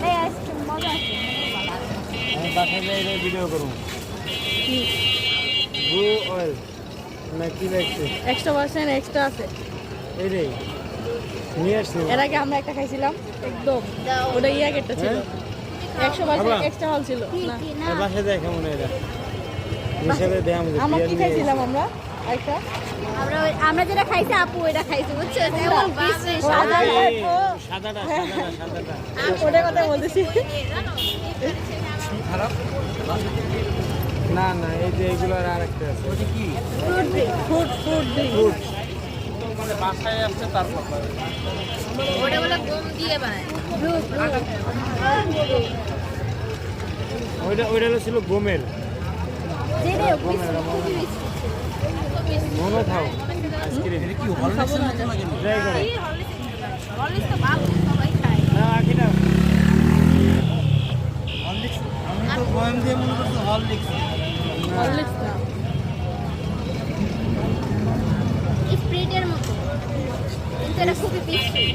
এই আইসক্রিম মজা আছে। আমি বাসায় যাই ভিডিও করবো। ব্লু অয়েল না কি লাগছে? এক্সট্রা ভার্সন এক্সট্রা আছে। এই রে নিয়ে আসছি। এর আগে আমরা একটা খাইছিলাম একদম, ওটা একটা ছিল 100% এক্সট্রা হল ছিল না। কি না বাসায় যাই কেমন এটা হিসাবে দেয় আমাদের আমরা কি খাইছিলাম আমরা একটা আমরা যেটা খাইছি আপু এটা খাইছি বুঝছো যেমন বিশ্রী সাদা সাদাটা সাদাটা ওটা কথা বলতেছি। খারাপ না না এই যে এগুলোর আর একটা আছে ওটা কি fruit drink food food food মানে বাসায় আসছে তারপর ওটা বলে গম দিয়ে বানায় ব্লু ওইটা ছিল গমের যেটা বিশ্রী খুবই বিশ্রী মনে খাও আইসক্রিম কি হরলিক্স না ট্রাই করো হরলিক্স তো বাবু সবাই খায় না আগে না হরলিক্স আমি তো গম দিয়ে মনে করছি হরলিক্স হরলিক্স না স্প্রিটের মতো কিন্তু এটা খুবই বিশ্রী